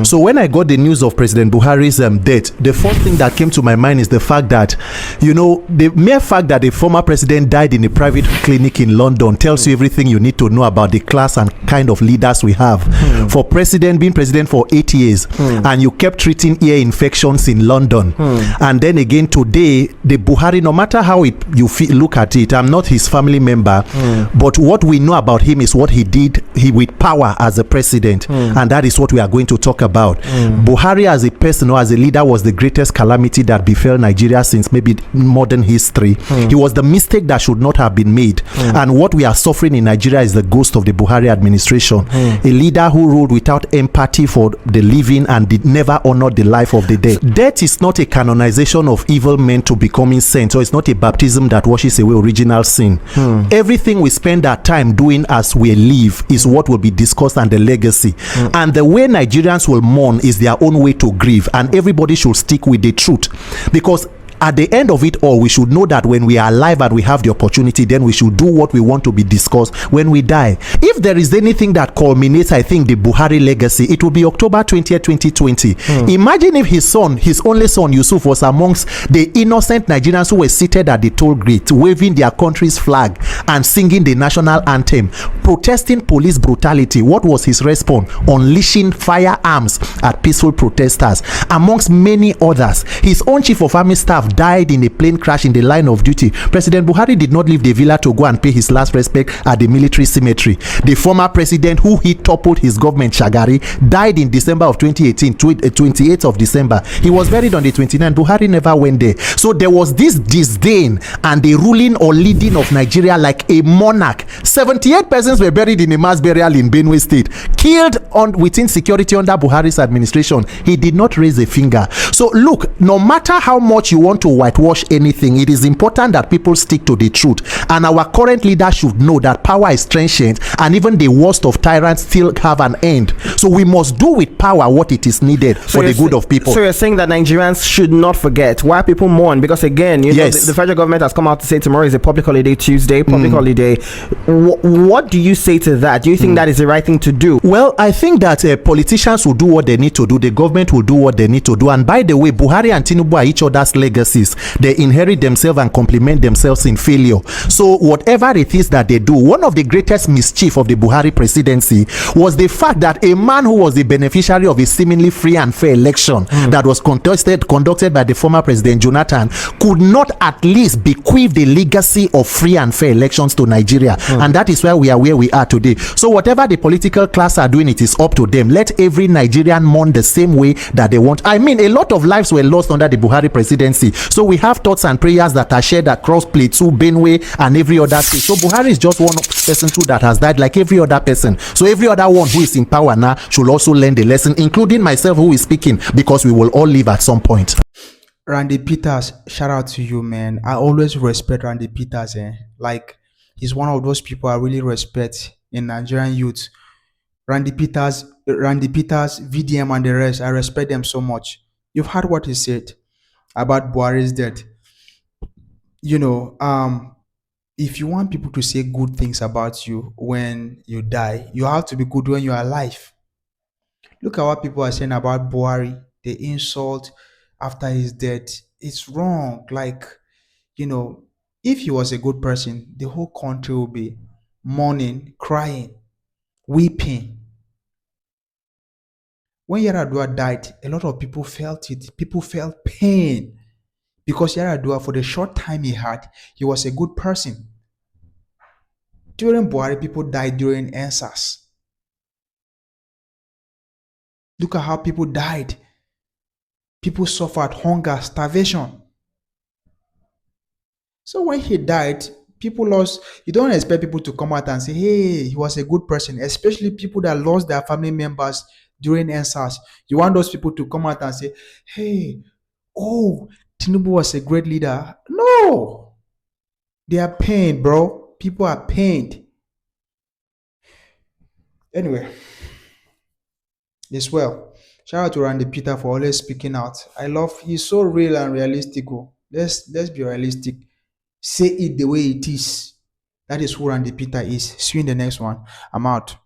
So when I got the news of President Buhari's death, the first thing that came to my mind is the fact that, the mere fact that the former president died in a private clinic in London tells you everything you need to know about the class and kind of leaders we have. For being president for 8 years, and you kept treating ear infections in London, and then again today, the Buhari, no matter how look at it, I'm not his family member, but what we know about him is what he did with power as a president, and that is what we are going to talk about. Buhari as a person or as a leader was the greatest calamity that befell Nigeria since maybe modern history. He was the mistake that should not have been made, and what we are suffering in Nigeria is the ghost of the Buhari administration. A leader who ruled without empathy for the living and did never honor the life of the dead. Death is not a canonization of evil men to becoming saints, or it's not a baptism that washes away original sin. Everything we spend our time doing as we live is what will be discussed, and the legacy. And the way Nigerians will mourn is their own way to grieve, and everybody should stick with the truth, because at the end of it all, we should know that when we are alive and we have the opportunity, then we should do what we want to be discussed when we die. If there is anything that culminates, I think, the Buhari legacy, it will be October 20th, 2020. Imagine if his only son, Yusuf, was amongst the innocent Nigerians who were seated at the toll gate, waving their country's flag and singing the national anthem, protesting police brutality. What was his response? Unleashing firearms at peaceful protesters, amongst many others. His own chief of army staff died in a plane crash in the line of duty. President Buhari did not leave the villa to go and pay his last respect at the military cemetery. The former president, who he toppled his government, Shagari, died in December of 2018, 28th of December. He was buried on the 29th. Buhari never went there. So there was this disdain and the ruling or leading of Nigeria like a monarch. 78 persons were buried in a mass burial in Benue State, killed within security under Buhari's administration. He did not raise a finger. So look, no matter how much you want to whitewash anything, it is important that people stick to the truth, and our current leader should know that power is transient, and even the worst of tyrants still have an end. So we must do with power what it is needed for the good of people. So you're saying that Nigerians should not forget why people mourn, because again, you know, the federal government has come out to say tomorrow is a public holiday, Tuesday, public holiday. What do you say to that? Do you think that is the right thing to do? Well, I think that politicians will do what they need to do, the government will do what they need to do, and by the way, Buhari and Tinubu are each other's legacies. They inherit themselves and complement themselves in failure. So whatever it is that they do, one of the greatest mischief of the Buhari presidency was the fact that a man who was the beneficiary of a seemingly free and fair election that was conducted by the former president Jonathan could not at least bequeath the legacy of free and fair elections to Nigeria. And that is why we are where we are today. So whatever the political class are doing, it is up to them. Let every Nigerian mourn the same way that they want. I mean, a lot of lives were lost under the Buhari presidency. So we have thoughts and prayers that are shared across Plateau, Benue, and every other state. So Buhari is just one person too that has died like every other person. So every other one who is in power now should also learn the lesson, including myself who is speaking, because we will all live at some point. Randy Peters, shout out to you, man. I always respect Randy Peters. Like, he's one of those people I really respect in Nigerian youth. Randy Peters, VDM, and the rest, I respect them so much. You've heard what he said about Buhari's death. You know, if you want people to say good things about you when you die, you have to be good when you're alive. Look at what people are saying about Buhari, the insult after his death. It's wrong. Like, you know, if he was a good person, the whole country will be mourning, crying, weeping. When Yaradua died, a lot of people felt it. People felt pain because Yaradua, for the short time he had, he was a good person. During Buhari, people died during EndSARS. Look at how people died. People suffered hunger, starvation. So when he died, people lost. You don't expect people to come out and say, hey, he was a good person, especially people that lost their family members during EndSARS. You want those people to come out and say, hey, oh, Tinubu was a great leader. No. They are pained, bro. People are pained. Anyway, it's well. Shout out to Randy Peter for always speaking out. He's so real and realistic. Let's be realistic. Say it the way it is. That is who Randy Peter is. See you in the next one. I'm out.